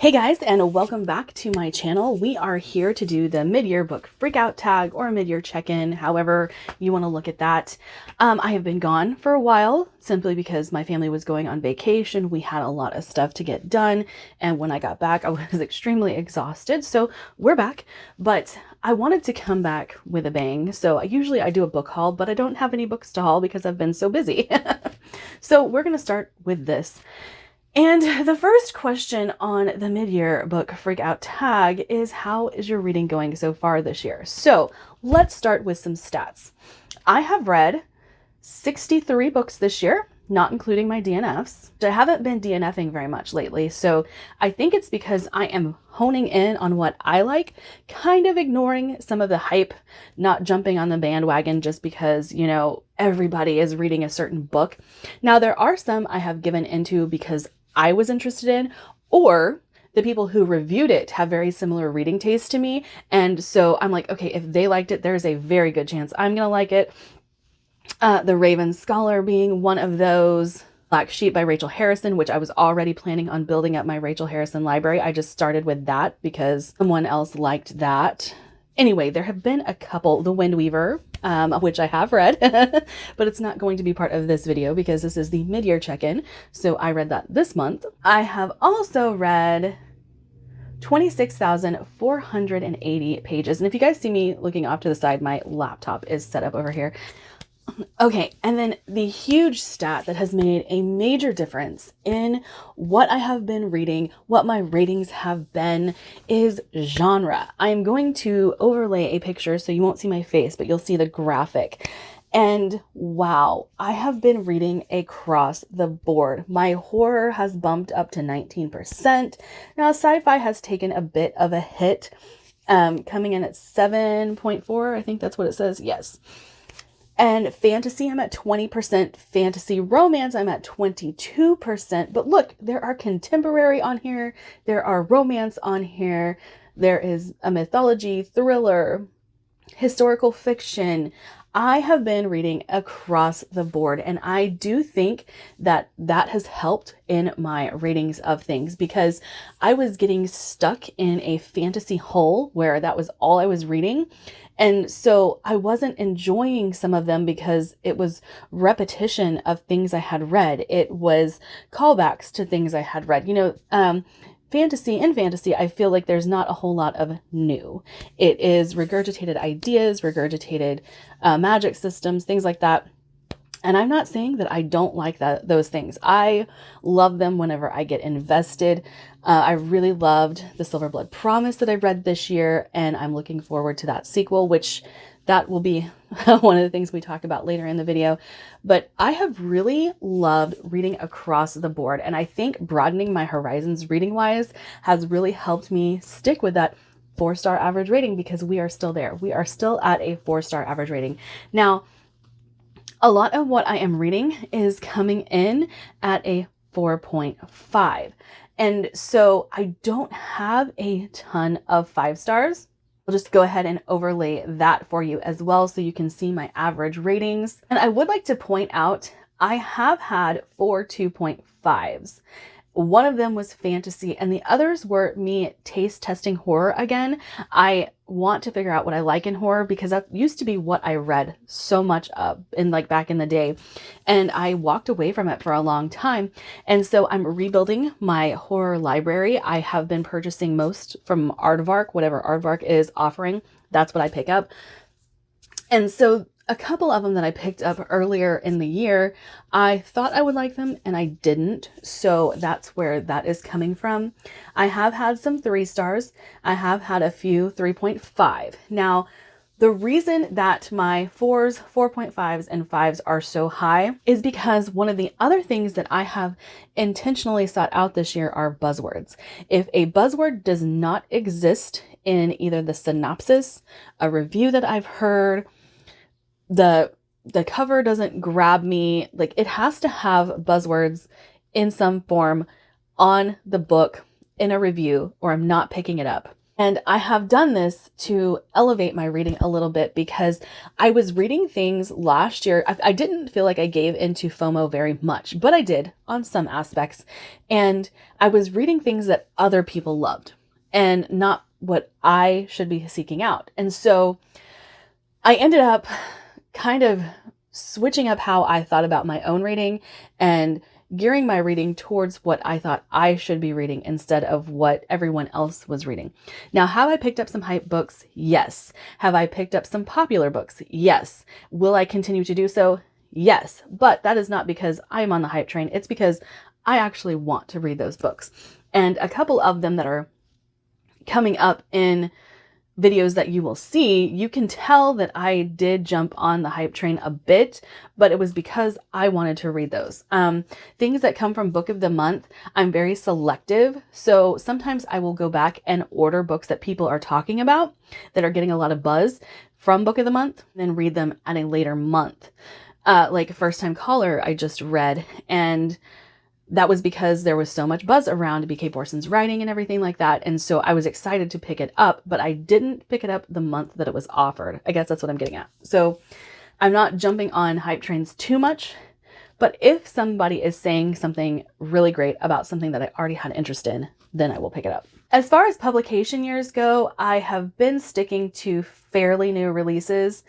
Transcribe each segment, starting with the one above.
Hey guys, and welcome back to my channel. We are here to do the mid-year book freakout tag or mid-year check-in, however you want to look at that. I have been gone for a while simply because my family was going on vacation. We had a lot of stuff to get done, and when I got back, I was extremely exhausted. So we're back, but I wanted to come back with a bang. So usually I do a book haul, but I don't have any books to haul because I've been so busy. So we're going to start with this. And the first question on the mid-year book freakout tag is, how is your reading going so far this year? So let's start with some stats. I have read 63 books this year, not including my DNFs. I haven't been DNFing very much lately, so I think it's because I am honing in on what I like, kind of ignoring some of the hype, not jumping on the bandwagon just because, everybody is reading a certain book. Now, there are some I have given into because I was interested in, or the people who reviewed it have very similar reading taste to me. And so I'm like, okay, if they liked it, there's a very good chance I'm going to like it. The Raven Scholar being one of those. Black Sheep by Rachel Harrison, which I was already planning on building up my Rachel Harrison library. I just started with that because someone else liked that. Anyway, there have been a couple. The Wind Weaver, which I have read, but it's not going to be part of this video because this is the mid-year check-in. So I read that this month. I have also read 26,480 pages. And if you guys see me looking off to the side, my laptop is set up over here. Okay, and then the huge stat that has made a major difference in what I have been reading, what my ratings have been, is genre. I'm going to overlay a picture so you won't see my face, but you'll see the graphic. And wow, I have been reading across the board. My horror has bumped up to 19%. Now, sci-fi has taken a bit of a hit, coming in at 7.4. I think that's what it says. Yes. And fantasy, I'm at 20%. Fantasy romance, I'm at 22%. But look, there are contemporary on here. There are romance on here. There is a mythology, thriller, historical fiction. I have been reading across the board, and I do think that that has helped in my ratings of things because I was getting stuck in a fantasy hole where that was all I was reading. And so I wasn't enjoying some of them because it was repetition of things I had read. It was callbacks to things I had read. Fantasy, I feel like there's not a whole lot of new. It is regurgitated ideas, regurgitated magic systems, things like that. And I'm not saying that I don't like those things. I love them whenever I get invested. I really loved The Silverblood Promise that I read this year, and I'm looking forward to that sequel, which that will be one of the things we talk about later in the video. But I have really loved reading across the board, and I think broadening my horizons reading-wise has really helped me stick with that 4-star average rating because we are still there. We are still at a 4-star average rating. Now, a lot of what I am reading is coming in at a 4.5. And so I don't have a ton of 5 stars. I'll just go ahead and overlay that for you as well so you can see my average ratings. And I would like to point out, I have had 4 2.5s. One of them was fantasy, and the others were me taste testing horror again. I want to figure out what I like in horror because that used to be what I read so much of back in the day. And I walked away from it for a long time. And so I'm rebuilding my horror library. I have been purchasing most from Aardvark, whatever Aardvark is offering. That's what I pick up. And so a couple of them that I picked up earlier in the year, I thought I would like them and I didn't. So that's where that is coming from. I have had some 3 stars. I have had a few 3.5. Now, the reason that my 4s, 4.5s, and 5s are so high is because one of the other things that I have intentionally sought out this year are buzzwords. If a buzzword does not exist in either the synopsis, a review that I've heard, the cover doesn't grab me, it has to have buzzwords in some form on the book in a review or I'm not picking it up. And I have done this to elevate my reading a little bit because I was reading things last year. I didn't feel like I gave into FOMO very much, but I did on some aspects. And I was reading things that other people loved and not what I should be seeking out. And so I ended up kind of switching up how I thought about my own reading and gearing my reading towards what I thought I should be reading instead of what everyone else was reading. Now, have I picked up some hype books? Yes. Have I picked up some popular books? Yes. Will I continue to do so? Yes. But that is not because I'm on the hype train. It's because I actually want to read those books. And a couple of them that are coming up in videos that you will see, you can tell that I did jump on the hype train a bit, but it was because I wanted to read those. Things that come from Book of the Month, I'm very selective. So sometimes I will go back and order books that people are talking about that are getting a lot of buzz from Book of the Month, and then read them at a later month. Like First Time Caller, I just read, and that was because there was so much buzz around B.K. Borson's writing and everything like that. And so I was excited to pick it up, but I didn't pick it up the month that it was offered. I guess that's what I'm getting at. So I'm not jumping on hype trains too much, but if somebody is saying something really great about something that I already had interest in, then I will pick it up. As far as publication years go, I have been sticking to fairly new releases.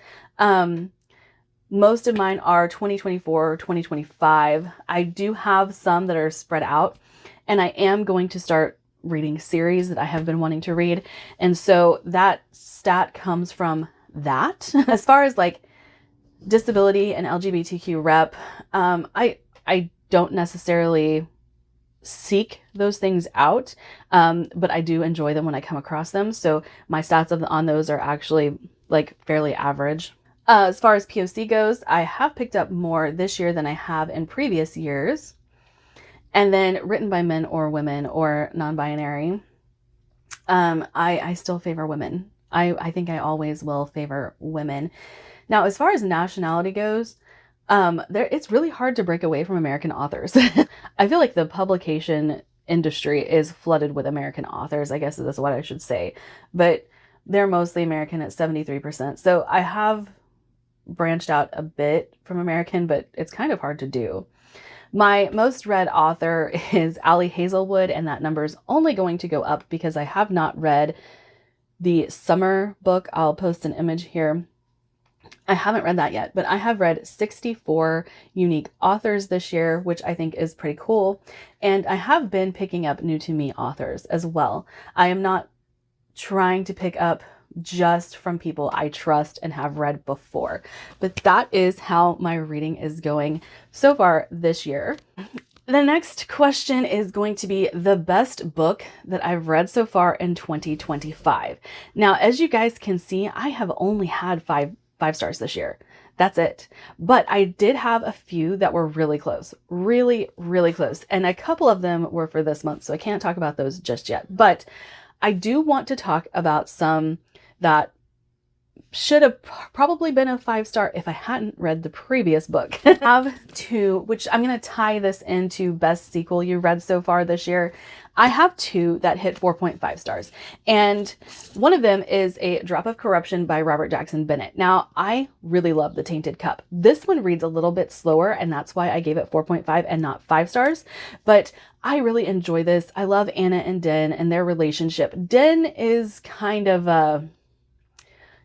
Most of mine are 2024, 2025. I do have some that are spread out, and I am going to start reading series that I have been wanting to read. And so that stat comes from that. As far as like disability and LGBTQ rep, I don't necessarily seek those things out, but I do enjoy them when I come across them. So my stats on those are actually like fairly average. As far as POC goes, I have picked up more this year than I have in previous years. And then written by men or women or non-binary, I still favor women. I think I always will favor women. Now, as far as nationality goes, it's really hard to break away from American authors. I feel like the publication industry is flooded with American authors, I guess that's what I should say. But they're mostly American at 73%. So I have branched out a bit from American, but it's kind of hard to do. My most read author is Ali Hazelwood, and that number is only going to go up because I have not read the summer book. I'll post an image here. I haven't read that yet, but I have read 64 unique authors this year, which I think is pretty cool. And I have been picking up new to me authors as well. I am not trying to pick up just from people I trust and have read before. But that is how my reading is going so far this year. The next question is going to be the best book that I've read so far in 2025. Now, as you guys can see, I have only had five stars this year. That's it. But I did have a few that were really close, really, really close. And a couple of them were for this month, so I can't talk about those just yet. But I do want to talk about some that should have probably been a 5-star if I hadn't read the previous book. I have two, which I'm going to tie this into best sequel you read so far this year. I have two that hit 4.5 stars. And one of them is A Drop of Corruption by Robert Jackson Bennett. Now, I really love The Tainted Cup. This one reads a little bit slower, and that's why I gave it 4.5 and not 5 stars. But I really enjoy this. I love Anna and Den and their relationship. Den is kind of a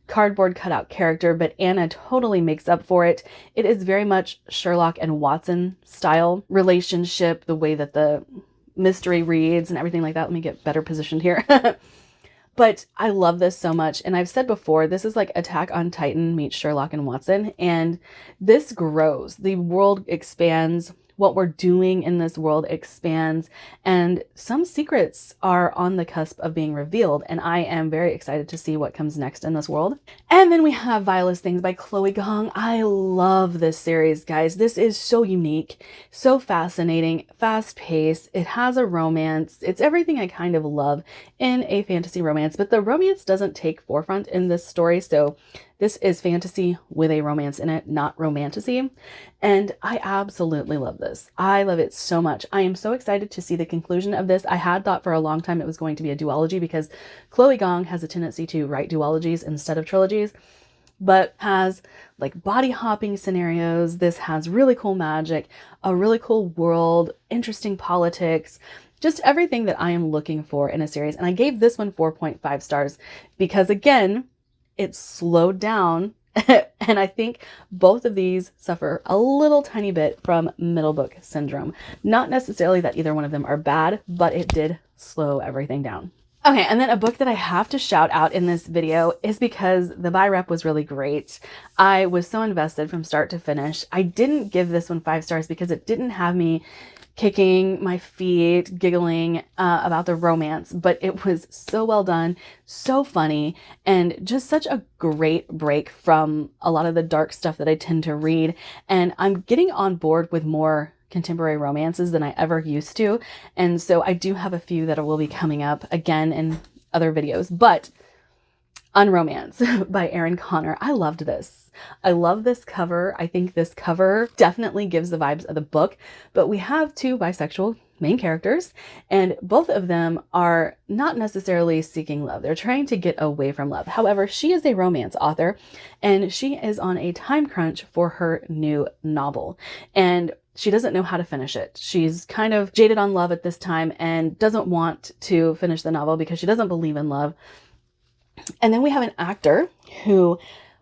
cardboard cutout character, but Anna totally makes up for it. It is very much Sherlock and Watson style relationship, the way that the mystery reads and everything like that. Let me get better positioned here. But I love this so much. And I've said before, this is like Attack on Titan meets Sherlock and Watson. And this grows. The world expands. What we're doing in this world expands, and some secrets are on the cusp of being revealed, and I am very excited to see what comes next in this world. And then we have Vilest Things by Chloe Gong. I love this series, guys. This is so unique, so fascinating, fast-paced. It has a romance. It's everything I kind of love in a fantasy romance, but the romance doesn't take forefront in this story, so This is fantasy with a romance in it, not romantasy. And I absolutely love this. I love it so much. I am so excited to see the conclusion of this. I had thought for a long time it was going to be a duology because Chloe Gong has a tendency to write duologies instead of trilogies, but has like body hopping scenarios. This has really cool magic, a really cool world, interesting politics, just everything that I am looking for in a series. And I gave this one 4.5 stars because, again, it slowed down. And I think both of these suffer a little tiny bit from middle book syndrome. Not necessarily that either one of them are bad, but it did slow everything down. Okay, and then a book that I have to shout out in this video is because the buy rep was really great. I was so invested from start to finish. I didn't give this one 5 stars because it didn't have me kicking my feet, giggling about the romance, but it was so well done, so funny, and just such a great break from a lot of the dark stuff that I tend to read. And I'm getting on board with more contemporary romances than I ever used to. And so I do have a few that will be coming up again in other videos, but Unromance by Erin Connor. I loved this. I love this cover. I think this cover definitely gives the vibes of the book, but we have 2 bisexual main characters, and both of them are not necessarily seeking love. They're trying to get away from love. However, she is a romance author, and she is on a time crunch for her new novel, and she doesn't know how to finish it. She's kind of jaded on love at this time and doesn't want to finish the novel because she doesn't believe in love. And then we have an actor who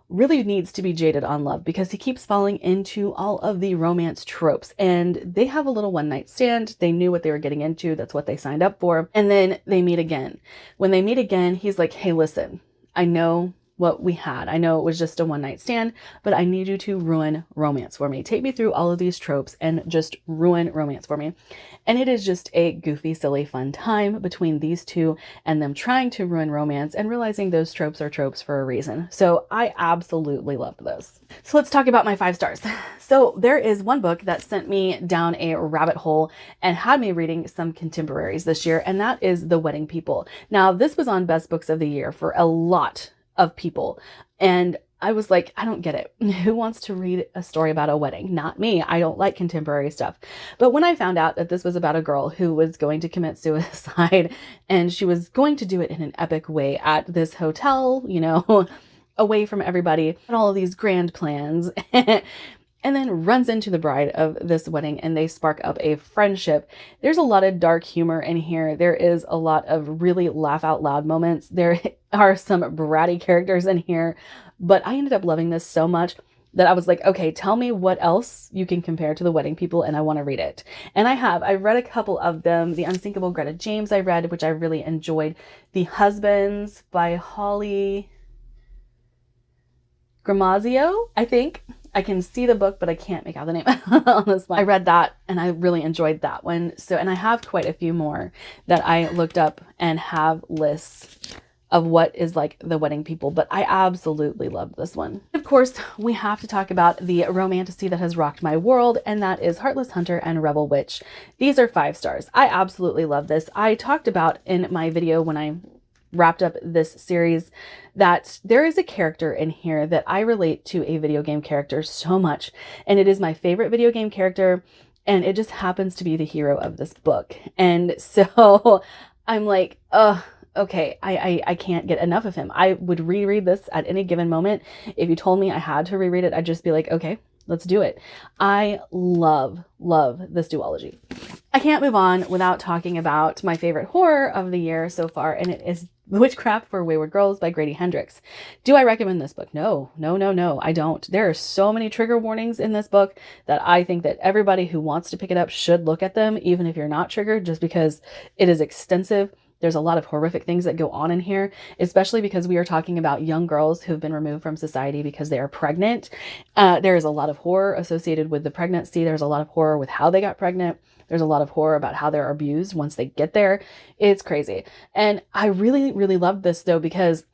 really needs to be jaded on love because he keeps falling into all of the romance tropes, and they have a little one night stand. They knew what they were getting into. That's what they signed up for. And then they meet again. When they meet again, he's like, hey, listen, I know what we had. I know it was just a one night stand, but I need you to ruin romance for me. Take me through all of these tropes and just ruin romance for me. And it is just a goofy, silly, fun time between these two and them trying to ruin romance and realizing those tropes are tropes for a reason. So I absolutely loved this. So let's talk about my 5 stars. So there is one book that sent me down a rabbit hole and had me reading some contemporaries this year, and that is The Wedding People. Now, this was on Best Books of the Year for a lot of people. And I was like, I don't get it. Who wants to read a story about a wedding? Not me. I don't like contemporary stuff. But when I found out that this was about a girl who was going to commit suicide and she was going to do it in an epic way at this hotel, you know, away from everybody and all of these grand plans, and then runs into the bride of this wedding and they spark up a friendship. There's a lot of dark humor in here. There is a lot of really laugh out loud moments. There are some bratty characters in here, but I ended up loving this so much that I was like, okay, tell me what else you can compare to The Wedding People, and I want to read it. And I've read a couple of them. The Unsinkable Greta James I read, which I really enjoyed. The Husbands by Holly Gramazio, I think. I can see the book, but I can't make out the name on this one. I read that and I really enjoyed that one. So, and I have quite a few more that I looked up and have lists of what is like The Wedding People, but I absolutely loved this one. Of course, we have to talk about the romantasy that has rocked my world, and that is Heartless Hunter and Rebel Witch. These are 5 stars. I absolutely love this. I talked about in my video when I wrapped up this series that there is a character in here that I relate to a video game character so much, and it is my favorite video game character, and it just happens to be the hero of this book. And so I'm like, okay, I can't get enough of him. I would reread this at any given moment. If you told me I had to reread it, I'd just be like, okay, let's do it. I love this duology. I can't move on without talking about my favorite horror of the year so far, and it is Witchcraft for Wayward Girls by Grady Hendrix. Do I recommend this book? No, I don't. There are so many trigger warnings in this book that I think that everybody who wants to pick it up should look at them, even if you're not triggered, just because it is extensive. There's a lot of horrific things that go on in here, especially because we are talking about young girls who have been removed from society because they are pregnant. There is a lot of horror associated with the pregnancy. There's a lot of horror with how they got pregnant. There's a lot of horror about how they're abused once they get there. It's crazy. And I really, really loved this though, because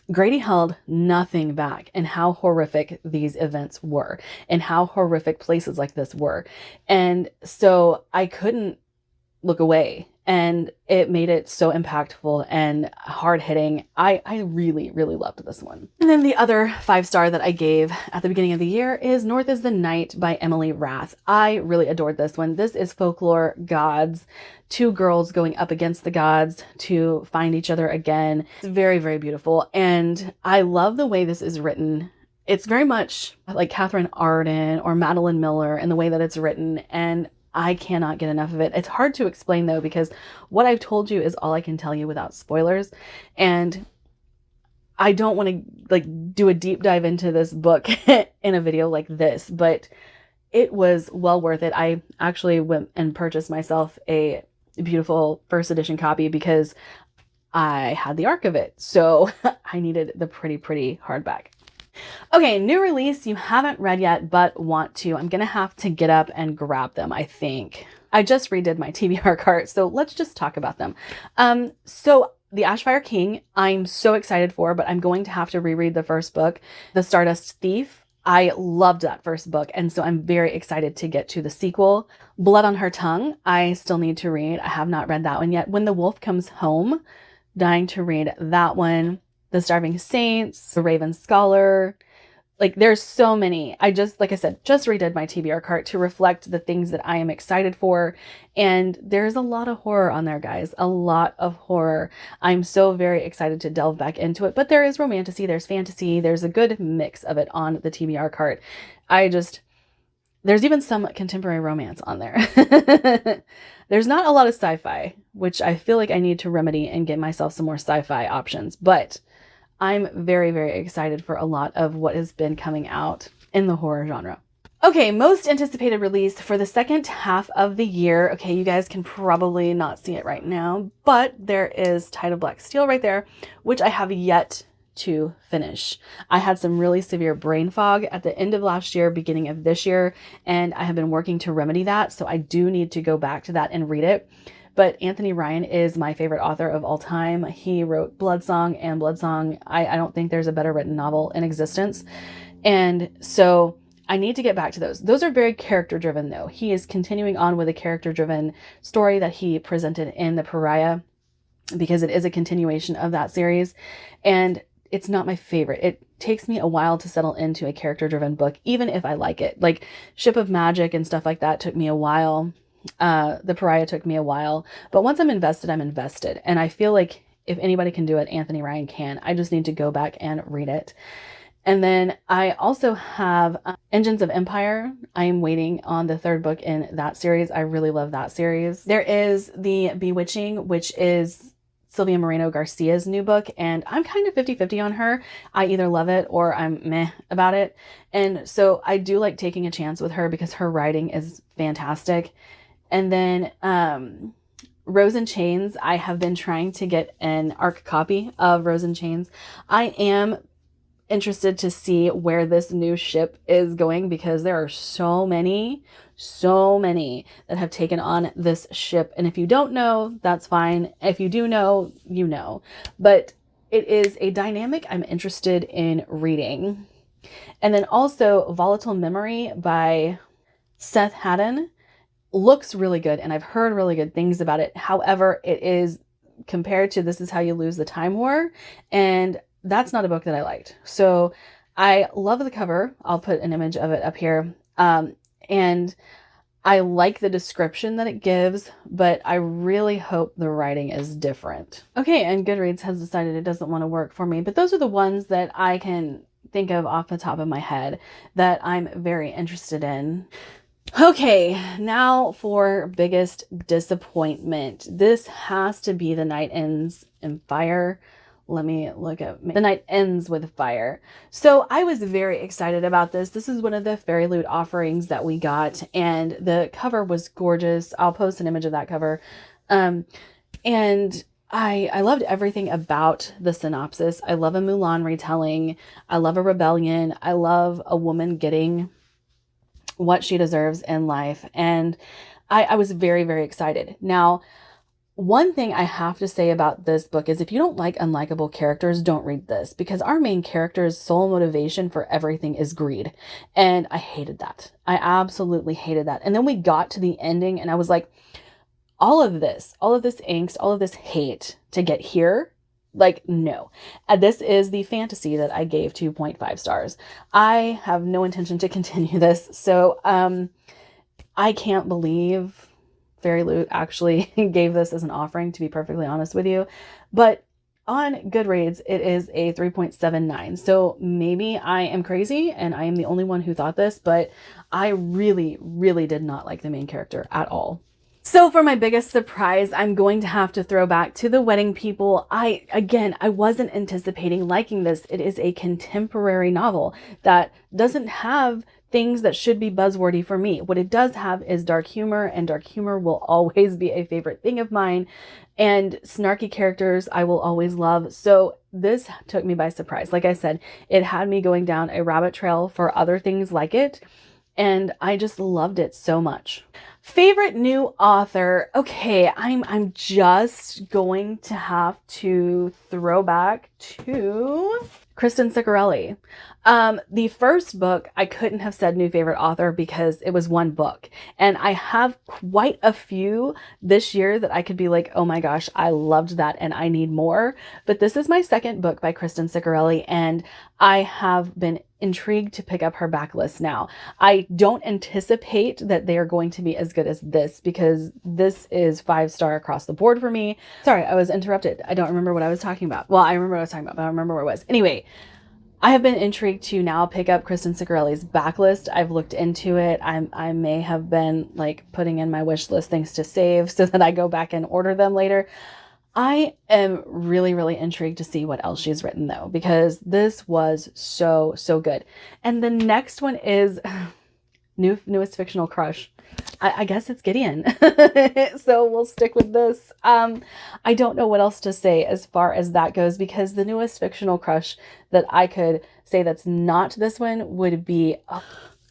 Grady held nothing back in how horrific these events were and how horrific places like this were. And so I couldn't look away. And it made it so impactful and hard hitting. I really, really loved this one. And then the other 5-star that I gave at the beginning of the year is North is the Night by Emily Rath. I really adored this one. This is folklore gods, 2 girls going up against the gods to find each other again. It's very, very beautiful. And I love the way this is written. It's very much like Catherine Arden or Madeline Miller in the way that it's written. And I cannot get enough of it. It's hard to explain though, because what I've told you is all I can tell you without spoilers. And I don't want to like do a deep dive into this book in a video like this, but it was well worth it. I actually went and purchased myself a beautiful first edition copy because I had the arc of it. So I needed the pretty hardback. Okay, new release you haven't read yet but want to. I'm gonna have to get up and grab them, I think. I just redid my TBR cart, so let's just talk about them. So the Ashfire King, I'm so excited for, but I'm going to have to reread the first book, The Stardust Thief. I loved that first book, and so I'm very excited to get to the sequel. Blood on Her Tongue, I still need to read. I have not read that one yet. When the Wolf Comes Home, dying to read that one. The Starving Saints, The Raven Scholar. Like there's so many. Like I said, just redid my TBR cart to reflect the things that I am excited for. And there's a lot of horror on there, guys. A lot of horror. I'm so very excited to delve back into it. But there is romantasy, there's fantasy, there's a good mix of it on the TBR cart. There's even some contemporary romance on there. There's not a lot of sci-fi, which I feel like I need to remedy and get myself some more sci-fi options. But I'm very, very excited for a lot of what has been coming out in the horror genre. Okay, most anticipated release for the second half of the year. Okay, you guys can probably not see it right now, but there is Tide of Black Steel right there, which I have yet to finish. I had some really severe brain fog at the end of last year, beginning of this year, and I have been working to remedy that. So I do need to go back to that and read it. But Anthony Ryan is my favorite author of all time. He wrote Bloodsong and Bloodsong. I don't think there's a better written novel in existence. And so I need to get back to those. Those are very character driven though. He is continuing on with a character driven story that he presented in The Pariah, because it is a continuation of that series. And it's not my favorite. It takes me a while to settle into a character driven book, even if I like it. Like Ship of Magic and stuff like that took me a while. The Pariah took me a while, but once I'm invested, I'm invested. And I feel like if anybody can do it, Anthony Ryan can. I just need to go back and read it. And then I also have Engines of Empire. I am waiting on the 3rd book in that series. I really love that series. There is The Bewitching, which is Sylvia Moreno Garcia's new book, and I'm kind of 50-50 on her. I either love it or I'm meh about it. And so I do like taking a chance with her because her writing is fantastic. And then Rose in Chains, I have been trying to get an ARC copy of Rose in Chains. I am interested to see where this new ship is going, because there are so many that have taken on this ship. And if you don't know, that's fine. If you do know, you know. But it is a dynamic I'm interested in reading. And then also Volatile Memory by Seth Haddon looks really good, and I've heard really good things about it. However, it is compared to This Is How You Lose the Time War, and that's not a book that I liked. So I love the cover. I'll put an image of it up here. And I like the description that it gives, but I really hope the writing is different. Okay, and Goodreads has decided it doesn't want to work for me, but those are the ones that I can think of off the top of my head that I'm very interested in. Okay, now for biggest disappointment. This has to be The Night Ends in Fire. Let me look at The Night Ends with Fire. So I was very excited about this. This is one of the Fairy Loot offerings that we got, and the cover was gorgeous. I'll post an image of that cover. And I loved everything about the synopsis. I love a Mulan retelling. I love a rebellion. I love a woman getting what she deserves in life. And I was very, very excited. Now, one thing I have to say about this book is if you don't like unlikable characters, don't read this, because our main character's sole motivation for everything is greed. And I hated that. I absolutely hated that. And then we got to the ending and I was like, all of this angst, all of this hate to get here, like, no. This is the fantasy that I gave 2.5 stars. I have no intention to continue this. So I can't believe Fairy Loot actually gave this as an offering, to be perfectly honest with you. But on Goodreads, it is a 3.79. So maybe I am crazy and I am the only one who thought this, but I really, really did not like the main character at all. So for my biggest surprise, I'm going to have to throw back to The Wedding People. I wasn't anticipating liking this. It is a contemporary novel that doesn't have things that should be buzzwordy for me. What it does have is dark humor, and dark humor will always be a favorite thing of mine. And snarky characters I will always love. So this took me by surprise. Like I said, it had me going down a rabbit trail for other things like it. And I just loved it so much. Favorite new author. Okay, I'm just going to have to throw back to Kristin Ciccarelli. The first book, I couldn't have said new favorite author because it was one book. And I have quite a few this year that I could be like, oh my gosh, I loved that and I need more. But this is my second book by Kristin Ciccarelli, and I have been intrigued to pick up her backlist now. I don't anticipate that they are going to be as good as this, because this is 5-star across the board for me. Sorry, I was interrupted. I don't remember what I was talking about. Well, I remember what I was talking about, but I don't remember where it was. Anyway, I have been intrigued to now pick up Kristin Ciccarelli's backlist. I've looked into it. I may have been like putting in my wish list things to save so that I go back and order them later. I am really, really intrigued to see what else she's written though, because this was so, so good. And the next one is newest fictional crush. I guess it's Gideon. So we'll stick with this. I don't know what else to say as far as that goes, because the newest fictional crush that I could say that's not this one would be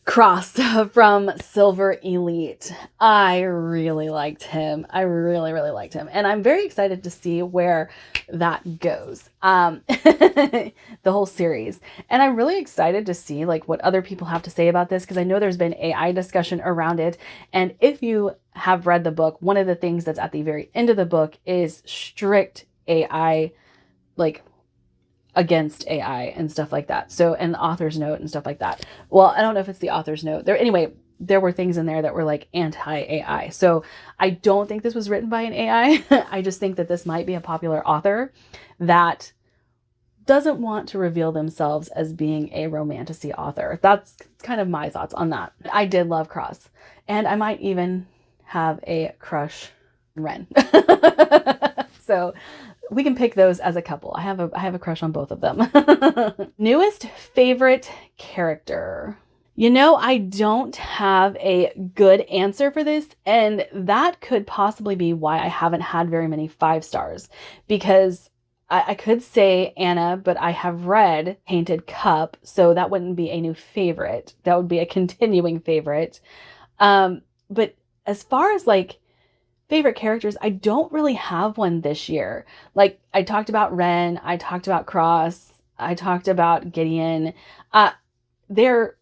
Cross from Silver Elite. I really liked him. I really, really liked him. And I'm very excited to see where that goes. The whole series. And I'm really excited to see like what other people have to say about this, because I know there's been AI discussion around it. And if you have read the book, one of the things that's at the very end of the book is strict AI, like against AI and stuff like that. So, and the author's note and stuff like that. Well, I don't know if it's the author's note there. Anyway, there were things in there that were like anti-AI. So I don't think this was written by an AI. I just think that this might be a popular author that doesn't want to reveal themselves as being a romantasy author. That's kind of my thoughts on that. I did love Cross, and I might even have a crush on Ren. So we can pick those as a couple. I have a crush on both of them. Newest favorite character. You know, I don't have a good answer for this, and that could possibly be why I haven't had very many 5 stars, because I could say Anna, but I have read Painted Cup, so that wouldn't be a new favorite. That would be a continuing favorite. But as far as like favorite characters, I don't really have one this year. Like I talked about Ren, I talked about Cross, I talked about Gideon. They're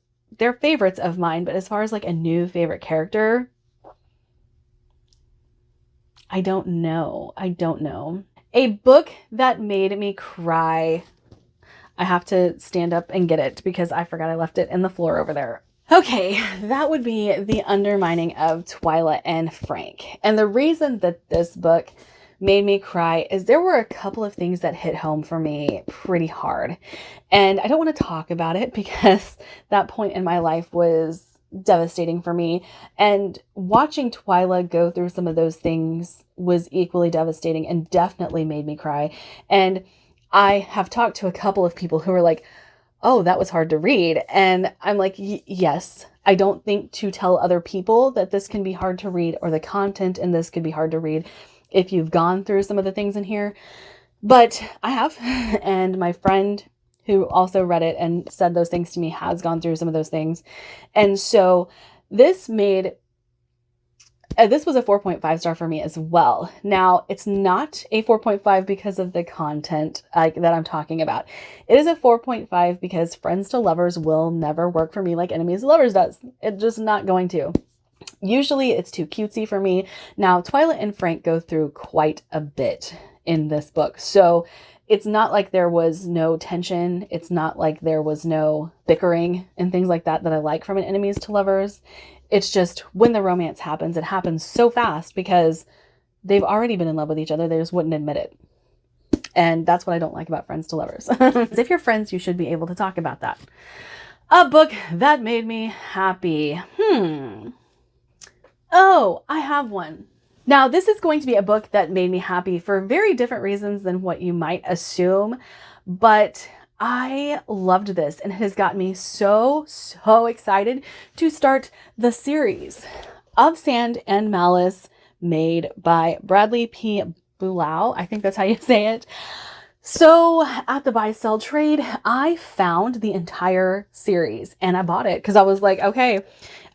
favorites of mine, but as far as like a new favorite character, I don't know. A book that made me cry. I have to stand up and get it because I forgot I left it in the floor over there. Okay, that would be The Undermining of Twyla and Frank. And the reason that this book made me cry is there were a couple of things that hit home for me pretty hard. And I don't want to talk about it because that point in my life was devastating for me. And watching Twyla go through some of those things was equally devastating and definitely made me cry. And I have talked to a couple of people who are like, oh, that was hard to read. And I'm like, yes, I don't think to tell other people that this can be hard to read or the content in this could be hard to read if you've gone through some of the things in here. But I have, and my friend who also read it and said those things to me has gone through some of those things. And so this made, this was a 4.5 star for me as well. Now, it's not a 4.5 because of the content that I'm talking about. It is a 4.5 because Friends to Lovers will never work for me like Enemies to Lovers does. It's just not going to. Usually it's too cutesy for me. Now, Twyla and Frank go through quite a bit in this book. So it's not like there was no tension. It's not like there was no bickering and things like that I like from an enemies to lovers. It's just when the romance happens, it happens so fast because they've already been in love with each other. They just wouldn't admit it. And that's what I don't like about friends to lovers. If you're friends, you should be able to talk about that. A book that made me happy. Oh, I have one. Now, this is going to be a book that made me happy for very different reasons than what you might assume, but I loved this and it has got me so excited to start the series Of Sand and Malice, made by Bradley P. Bulau. I think that's how you say it. So at the buy sell trade, I found the entire series and I bought it because I was like, okay,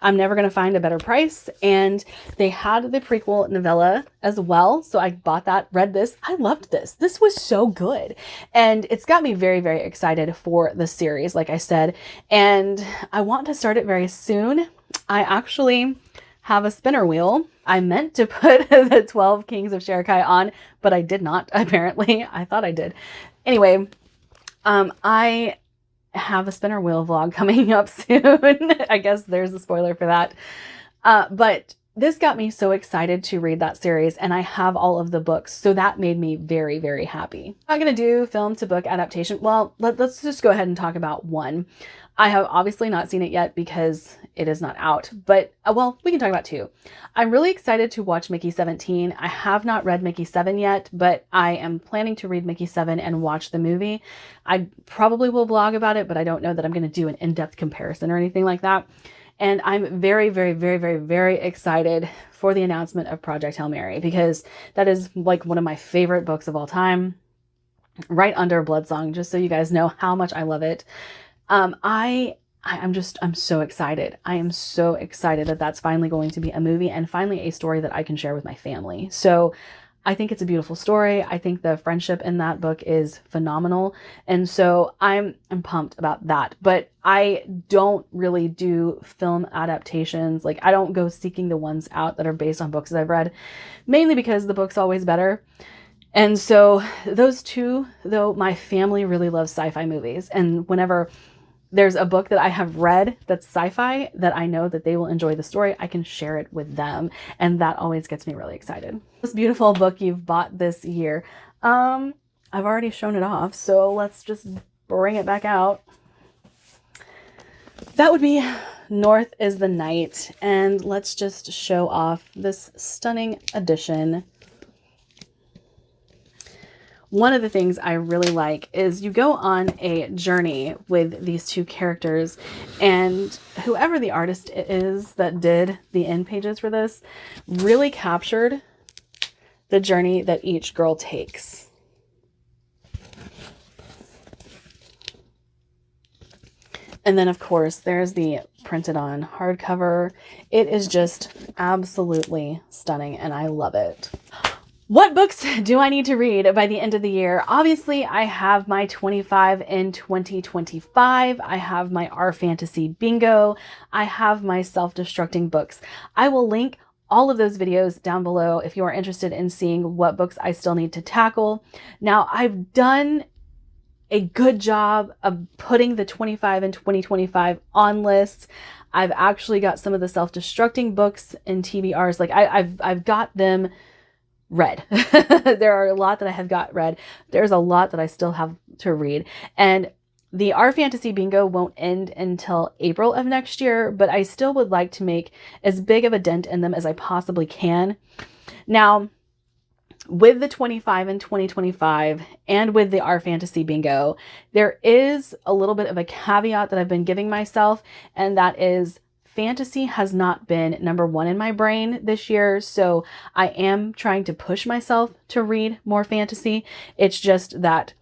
I'm never going to find a better price. And they had the prequel novella as well. So I bought that, read this. I loved this. This was so good. And it's got me very, very excited for the series, like I said. And I want to start it very soon. I actually have a spinner wheel. I meant to put the 12 Kings of Sherikai on, but I did not, apparently. I thought I did. Anyway, I have a spinner wheel vlog coming up soon. I guess there's a spoiler for that. But this got me so excited to read that series, and I have all of the books, so that made me very, very happy. I'm not going to do film to book adaptation. Well, let's just go ahead and talk about one. I have obviously not seen it yet because it is not out, but well, we can talk about two. I'm really excited to watch Mickey 17. I have not read Mickey 7 yet, but I am planning to read Mickey 7 and watch the movie. I probably will vlog about it, but I don't know that I'm going to do an in-depth comparison or anything like that. And I'm very, very, very, very, very excited for the announcement of Project Hail Mary because that is like one of my favorite books of all time, right under Bloodsong, just so you guys know how much I love it. I'm so excited. I am so excited that that's finally going to be a movie and finally a story that I can share with my family. So I think it's a beautiful story. I think the friendship in that book is phenomenal. And so I'm pumped about that. But I don't really do film adaptations. Like I don't go seeking the ones out that are based on books that I've read, mainly because the book's always better. And so those two, though, my family really loves sci-fi movies. And whenever there's a book that I have read that's sci-fi that I know that they will enjoy the story, I can share it with them. And that always gets me really excited. This beautiful book you've bought this year. I've already shown it off, so let's just bring it back out. That would be North is the Night. And let's just show off this stunning edition. One of the things I really like is you go on a journey with these two characters, and whoever the artist is that did the end pages for this really captured the journey that each girl takes. And then, of course, there's the printed on hardcover. It is just absolutely stunning, and I love it. What books do I need to read by the end of the year? Obviously, I have my 25 in 2025. I have my Our Fantasy Bingo. I have my self-destructing books. I will link all of those videos down below if you are interested in seeing what books I still need to tackle. Now, I've done a good job of putting the 25 in 2025 on lists. I've actually got some of the self-destructing books in TBRs. Like I've got them read. There are a lot that I have got read. There's a lot that I still have to read. And the Our Fantasy Bingo won't end until April of next year, but I still would like to make as big of a dent in them as I possibly can. Now, with the 25 in 2025 and with the Our Fantasy Bingo, there is a little bit of a caveat that I've been giving myself, and that is fantasy has not been #1 in my brain this year, so I am trying to push myself to read more fantasy. It's just that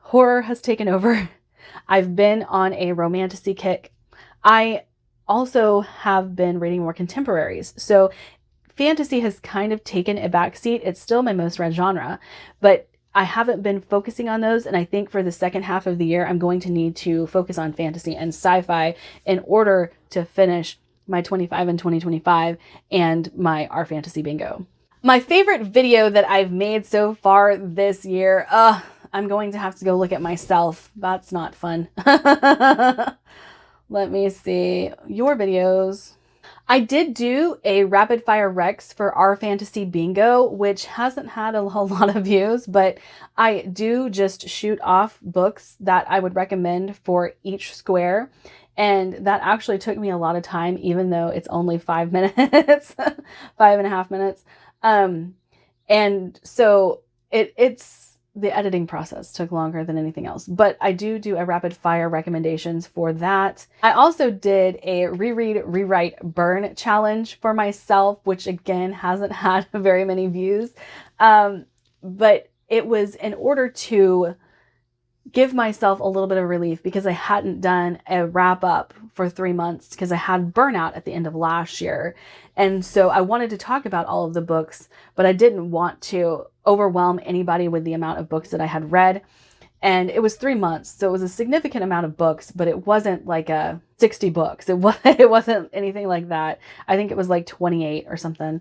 horror has taken over. I've been on a romantasy kick. I also have been reading more contemporaries, so fantasy has kind of taken a backseat. It's still my most read genre, but I haven't been focusing on those, and I think for the second half of the year, I'm going to need to focus on fantasy and sci-fi in order to finish my 25 and 2025, and my Our Fantasy Bingo. My favorite video that I've made so far this year, I'm going to have to go look at myself. That's not fun. Let me see. Your videos. I did do a rapid fire Rex for Our Fantasy Bingo, which hasn't had a whole lot of views, but I do just shoot off books that I would recommend for each square. And that actually took me a lot of time, even though it's only 5 minutes, 5.5 minutes. And so it's the editing process took longer than anything else, but I do a rapid fire recommendations for that. I also did a reread, rewrite, burn challenge for myself, which again hasn't had very many views. But it was in order to give myself a little bit of relief because I hadn't done a wrap up for 3 months because I had burnout at the end of last year. And so I wanted to talk about all of the books, but I didn't want to overwhelm anybody with the amount of books that I had read. And it was 3 months. So it was a significant amount of books, but it wasn't like 60 books. It wasn't anything like that. I think it was like 28 or something.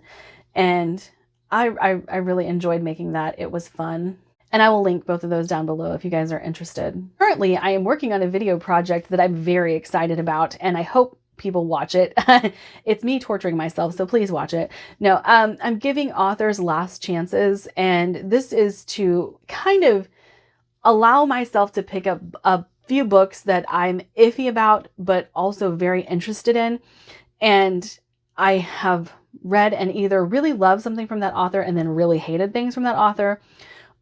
And I really enjoyed making that. It was fun. And I will link both of those down below if you guys are interested. Currently, I am working on a video project that I'm very excited about, and I hope people watch it. It's me torturing myself, so please watch it. No, I'm giving authors last chances, and this is to kind of allow myself to pick up a few books that I'm iffy about, but also very interested in. And I have read and either really loved something from that author and then really hated things from that author,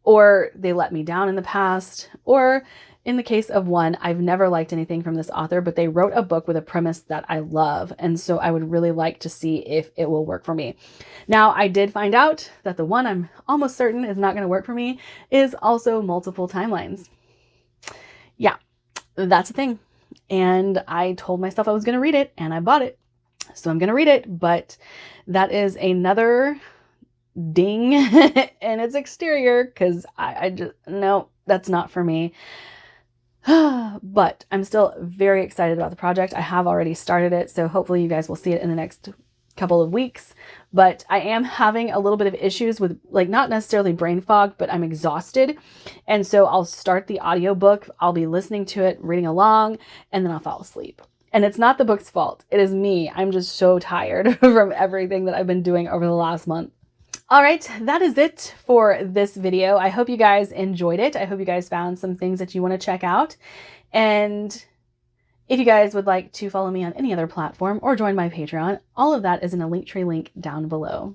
or they let me down in the past, or in the case of one, I've never liked anything from this author, but they wrote a book with a premise that I love. And so I would really like to see if it will work for me. Now, I did find out that the one I'm almost certain is not going to work for me is also multiple timelines. Yeah, that's a thing. And I told myself I was going to read it, and I bought it. So I'm going to read it, but that is another ding in its exterior because I just, no, that's not for me. But I'm still very excited about the project. I have already started it, so hopefully you guys will see it in the next couple of weeks. But I am having a little bit of issues with, like, not necessarily brain fog, but I'm exhausted. And so I'll start the audiobook, I'll be listening to it, reading along, and then I'll fall asleep. And it's not the book's fault. It is me. I'm just so tired from everything that I've been doing over the last month. All right, that is it for this video. I hope you guys enjoyed it. I hope you guys found some things that you want to check out. And if you guys would like to follow me on any other platform or join my Patreon, all of that is in a Linktree link down below.